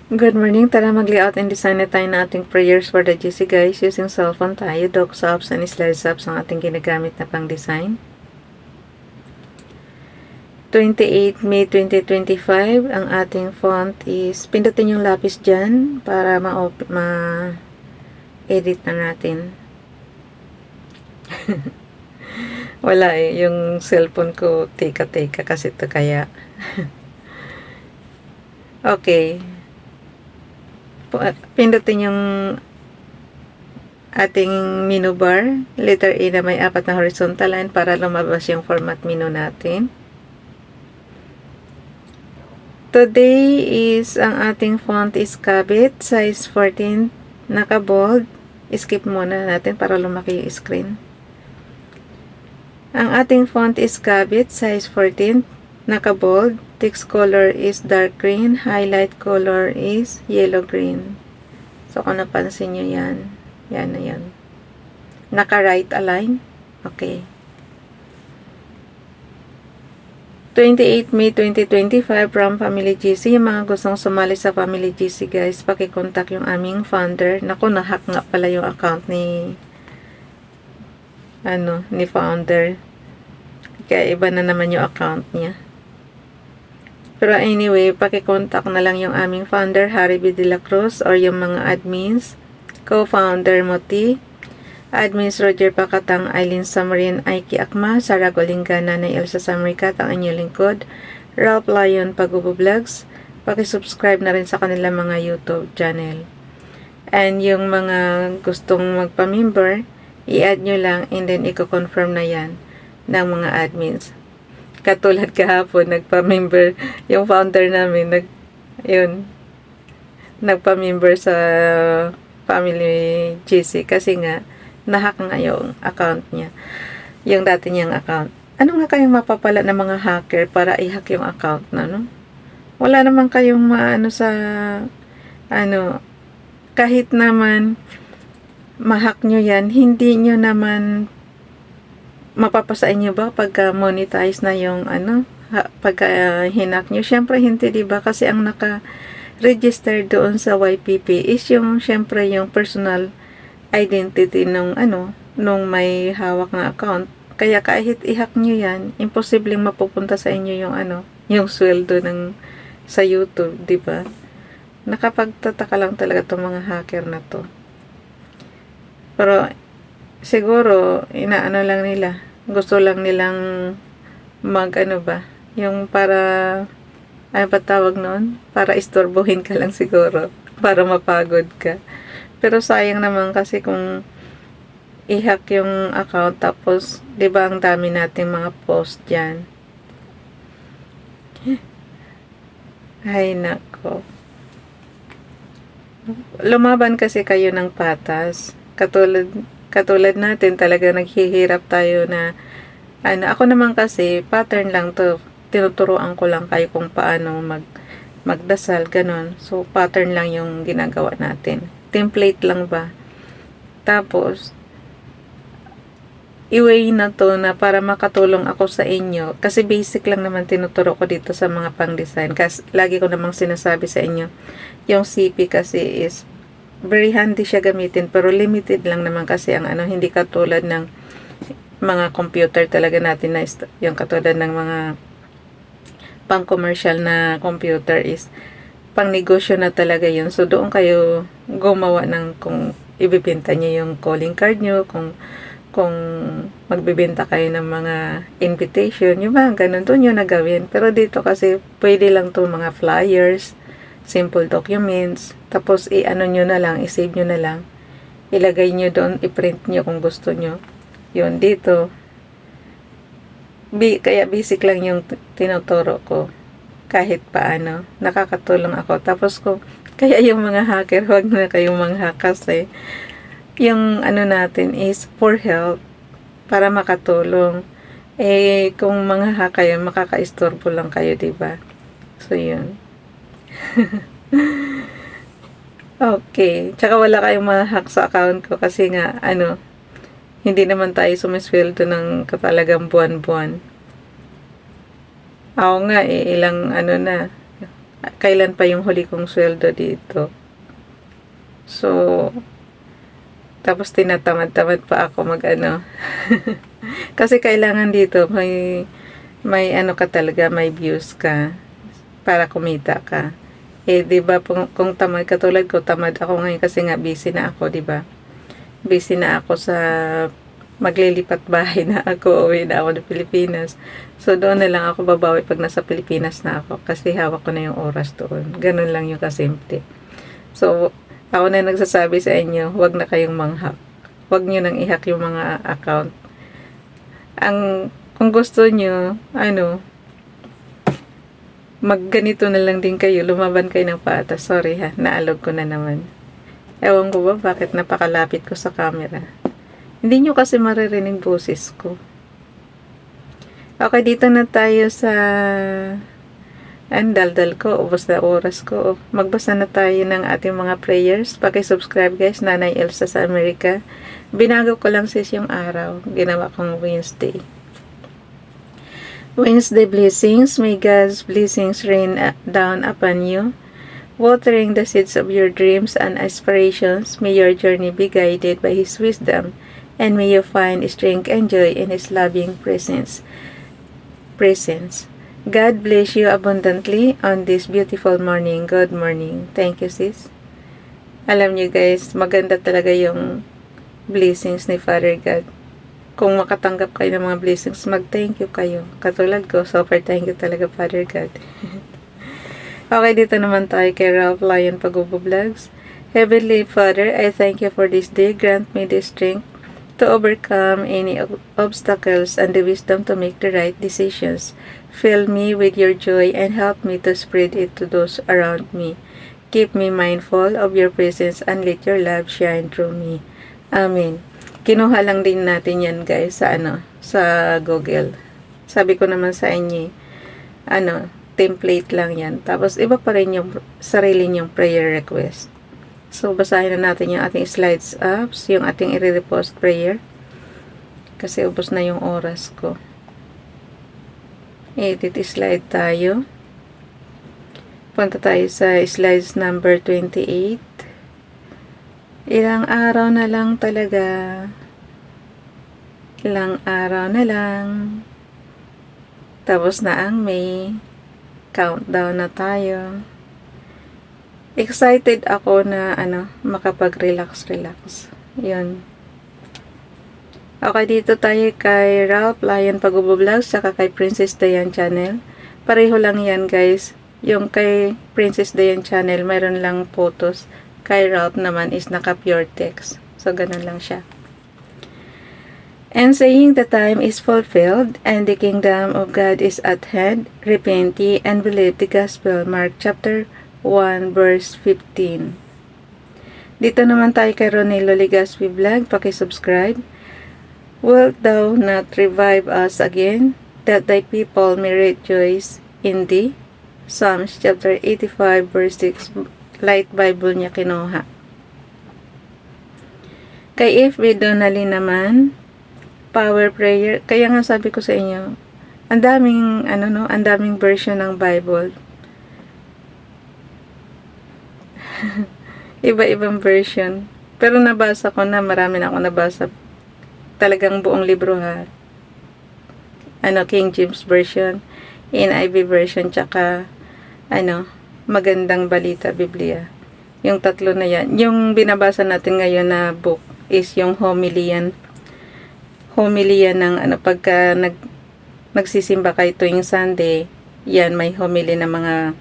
Good morning. Tara mag-layout and design na tayo ng ating prayers for the GC guys. Using cellphone tayo, docs apps and slides apps ang ating ginagamit na pang design. 28 May 2025. Ang ating font is, pindutin yung lapis dyan para ma-edit na natin. Wala yung cellphone ko teka kasi ito kaya. Okay. Pindutin yung ating menu bar, letter A na may 4 na horizontal line para lumabas yung format menu natin. Today is, ang ating font is Cabit, size 14, naka-bold. Skip muna natin para lumaki yung screen. Ang ating font is Cabit, size 14, naka-bold. Text color is dark green. Highlight color is yellow green. So, kung napansin nyo yan, yan na yan. Naka-right align. Okay. 28 May 2025 from Family GC. Yung mga gustong sumali sa Family GC guys, pakikontak yung aming founder. Naku, nahack nga pala yung account ni founder. Kaya iba na naman yung account niya. Pero anyway, pakikontak na lang yung aming founder, Harry B. De La Cruz, or yung mga admins, co-founder Moti, admins Roger Pacatang, Eileen Samarin, Aiki Akma, Sarah Golinga, Nanay Elsa Samricat, ang inyong lingkod, Ralph Lion, Pagubo Vlogs. Pakisubscribe na rin sa kanilang mga YouTube channel. And yung mga gustong magpa-member, i-add nyo lang and then i-confirm na yan ng mga admins. Katulad kahapon, nagpa-member yung founder namin, nagpa-member sa Family GC kasi nga, nahack nga yung account niya. Yung dati niyang account. Ano nga kayong mapapala ng mga hacker para i-hack yung account na, no? Wala naman kayong kahit naman ma-hack nyo yan, hindi nyo naman mapapasa inyo ba pagka monetize na yung pagka hinak nyo? Syempre hindi, diba? Kasi ang naka-register doon sa YPP is yung syempre yung personal identity nung may hawak na account. Kaya kahit i-hack nyo yan, imposibleng mapupunta sa inyo yung sweldo sa YouTube, diba? Nakapagtataka lang talaga itong mga hacker na to. Pero siguro, lang nila. Gusto lang nilang yung para, ano pa tawag noon? Para istorbohin ka lang siguro. Para mapagod ka. Pero sayang naman kasi kung i-hack yung account, tapos, di ba ang dami nating mga post dyan. Ay, nako. Lumaban kasi kayo ng patas. Katulad natin, talaga naghihirap tayo na, ako naman kasi, pattern lang to. Tinuturuan ko lang kayo kung paano magdasal, ganun. So, pattern lang yung ginagawa natin. Template lang ba? Tapos, i-way na to na para makatulong ako sa inyo. Kasi basic lang naman tinuturo ko dito sa mga pang-design. Kasi lagi ko namang sinasabi sa inyo, yung CP kasi is very handy siya gamitin, pero limited lang naman kasi ang hindi katulad ng mga computer talaga natin na yung katulad ng mga pang-commercial na computer is pang negosyo na talaga yun. So doon kayo gumawa ng kung ibibenta nyo yung calling card nyo, kung magbibenta kayo ng mga invitation, yung mga ganun, doon yun nagawin. Pero dito kasi pwede lang to mga flyers, simple documents, tapos nyo na lang, i-save nyo na lang, ilagay nyo doon, i-print nyo kung gusto nyo. Yun, dito. Kaya basic lang yung tinuturo ko. Kahit paano, nakakatulong ako. Tapos kaya yung mga hacker, huwag na kayong manghack kasi yung natin is for help, para makatulong. Kung mga hack kayo, makaka-istorbo lang kayo, diba? So, yun. Okay. Tsaka wala kayong ma-hack sa account ko kasi nga, hindi naman tayo sumisweldo ng katalagang buwan-buwan. Ako nga, ilang Kailan pa yung huli kong sweldo dito. So, tapos tinatamad-tamad pa ako mag-ano. Kasi kailangan dito, may ano ka talaga, may views ka para kumita ka. Eh, di ba, kung tamad, katulad ko, tamad ako ngayon kasi nga busy na ako, di ba? Busy na ako sa maglilipat bahay na ako, uwi na ako ng Pilipinas. So, doon na lang ako babawi pag nasa Pilipinas na ako kasi hawak ko na yung oras doon. Ganun lang yung kasimple. So, ako na nagsasabi sa inyo, huwag na kayong manghack. Huwag nyo nang i-hack yung mga account. Kung gusto nyo, magganito na lang din kayo, lumaban kayo ng patas. Sorry ha, naalog ko na naman. Ewan ko ba bakit napakalapit ko sa camera. Hindi nyo kasi maririnig boses ko. Okay, dito na tayo sa daldal ko, ubos na oras ko. Magbasa na tayo ng ating mga prayers. Paki-subscribe guys, Nanay Elsa sa Amerika. Binago ko lang sis yung araw. Ginawa kong Wednesday. Wednesday blessings. May God's blessings rain down upon you, watering the seeds of your dreams and aspirations. May your journey be guided by His wisdom, and may you find strength and joy in His loving presence. God bless you abundantly on this beautiful morning. Good morning. Thank you, sis. Alam niyo guys, maganda talaga yung blessings ni Father God. Kung makatanggap kayo ng mga blessings, mag-thank you kayo. Katulad ko, super thank you talaga, Father God. Okay, dito naman tayo kay Ralph Lion Pagubo Vlogs. Heavenly Father, I thank you for this day. Grant me the strength to overcome any obstacles and the wisdom to make the right decisions. Fill me with your joy and help me to spread it to those around me. Keep me mindful of your presence and let your love shine through me. Amen. Kinuha lang din natin yan guys sa Google. Sabi ko naman sa inyo, template lang yan. Tapos iba pa rin yung sarili niyong prayer request. So, basahin na natin yung ating slides apps, yung ating i-repost prayer. Kasi ubos na yung oras ko. Edit slide tayo. Punta tayo sa slides number 28. Ilang araw na lang talaga. Ilang araw na lang. Tapos na ang May. Countdown na tayo. Excited ako na makapag-relax. Yun. Okay, dito tayo kay Ralph Lion Pagubo Vlogs saka kay Princess Dayan Channel. Pareho lang yan guys. Yung kay Princess Dayan Channel, mayroon lang photos. Kay Ralph naman is naka-pure text. So, ganun lang siya. And saying the time is fulfilled and the kingdom of God is at hand, repent ye and believe the gospel. Mark chapter 1 verse 15. Dito naman tayo kay Ronelo Legaspi Vlog. Paki-subscribe. Wilt thou not revive us again, that thy people may rejoice in thee? Psalms chapter 85 verse 6. Light Bible niya kinuha. Kay FB Donali naman, power prayer. Kaya nga sabi ko sa inyo, ang daming version ng Bible. Iba-ibang version. Pero nabasa ko na, marami na ako nabasa. Talagang buong libro ha. King James version, NIV version, tsaka Magandang Balita Biblia. Yung tatlo na yan. Yung binabasa natin ngayon na book is yung homilyan. Homilyan ng pagka magsisimba kayo tuwing Sunday, yan may homily na mga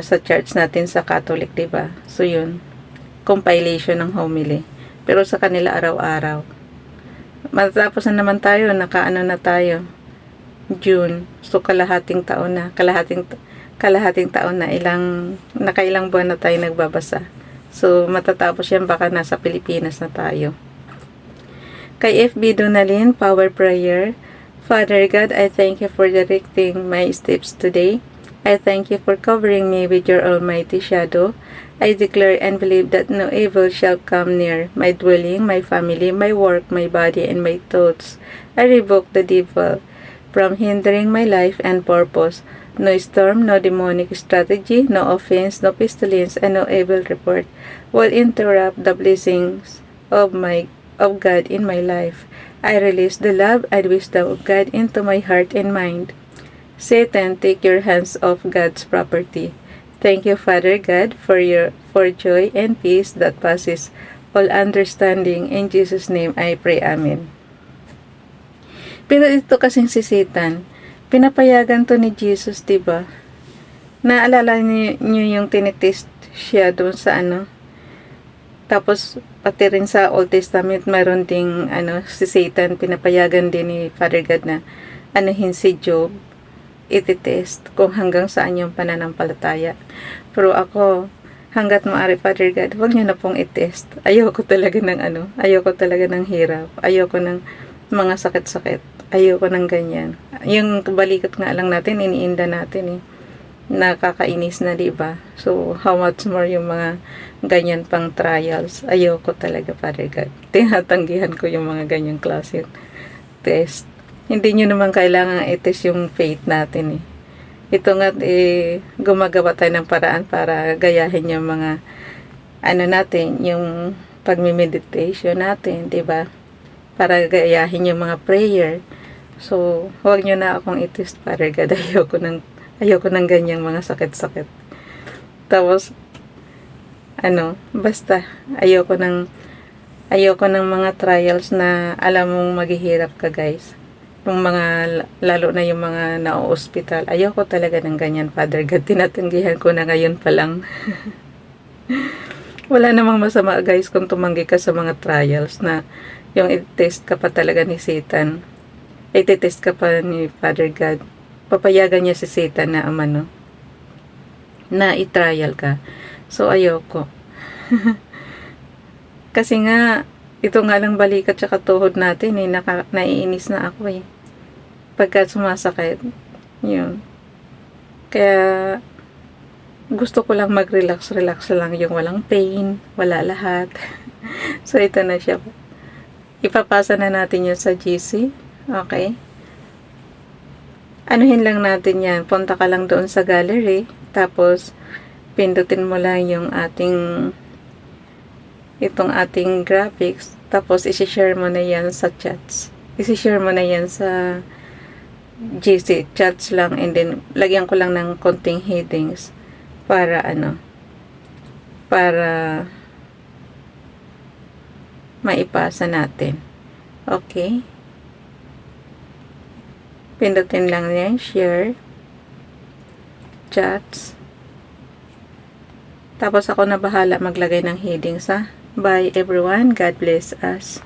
sa church natin sa Catholic, diba? So yun, compilation ng homily. Pero sa kanila araw-araw. Matapos na naman tayo, na tayo, June. So kalahating taon na, kalahating taon na, nakailang buwan na tayo nagbabasa. So matatapos yan, baka nasa Pilipinas na tayo. Kay FB Donalyn, power prayer. Father God, I thank you for directing my steps today. I thank you for covering me with your almighty shadow. I declare and believe that no evil shall come near my dwelling, my family, my work, my body, and my thoughts. I revoke the devil from hindering my life and purpose. No storm, no demonic strategy, no offense, no pestilence, and no evil report will interrupt the blessings of God in my life. I release the love and wisdom of God into my heart and mind. Satan, take your hands off God's property. Thank you, Father God, for joy and peace that passes all understanding. In Jesus' name I pray. Amen. Pero ito kasing si Satan, pinapayagan to ni Jesus, diba? Naalala niyo yung tinitest siya doon sa ano? Tapos, pati rin sa Old Testament, mayroon ding si Satan, pinapayagan din ni Father God na anuhin si Job, ititest kung hanggang saan yung pananampalataya. Pero ako, hanggat maaari, Father God, huwag niyo na pong itest. Ayoko talaga ng ayoko talaga ng hirap, ayoko ng mga sakit-sakit, ayoko ng ganyan. Yung balikat nga lang natin, iniinda natin eh. Nakakainis na, diba? So, how much more yung mga ganyan pang trials. Ayoko talaga, Father God. Tinatanggihan ko yung mga ganyang klase test. Hindi nyo naman kailangan i-test yung faith natin eh. Ito nga gumagawa tayo ng paraan para gayahin yung mga natin, yung pagme-meditation natin, 'di ba? Para gayahin yung mga prayer. So, huwag nyo na akong i-test, Father God. Ayoko ng ganyang mga sakit-sakit. Tapos basta ayoko ng mga trials na alam mong maghihirap ka, guys. Yung mga, lalo na yung mga na-hospital, ayoko talaga ng ganyan, Father God. Tinatanggihan ko na ngayon pa lang. Wala namang masama, guys, kung tumanggi ka sa mga trials na yung i-test ka pa talaga ni Satan. I-test ka pa ni Father God. Papayagan niya si Satan na na i-trial ka. So, ayoko. Kasi nga, ito nga lang balikat sa tuhod natin eh, naiinis na ako eh. Pagka sumasakit, yun. Kaya, gusto ko lang mag-relax lang, yung walang pain, wala lahat. So, ito na siya. Ipapasa na natin yun sa GC. Okay? Anuhin lang natin yan. Punta ka lang doon sa gallery. Tapos, pindutin mo lang yung itong ating graphics. Tapos, isi-share mo na yan sa chats. Isi-share mo na yan sa GC. Chats lang. And then, lagyan ko lang ng konting headings. Para para maipasa natin. Okay? Pindutin lang yan. Share. Chats. Tapos ako na bahala maglagay ng headings ha. Bye everyone. God bless us.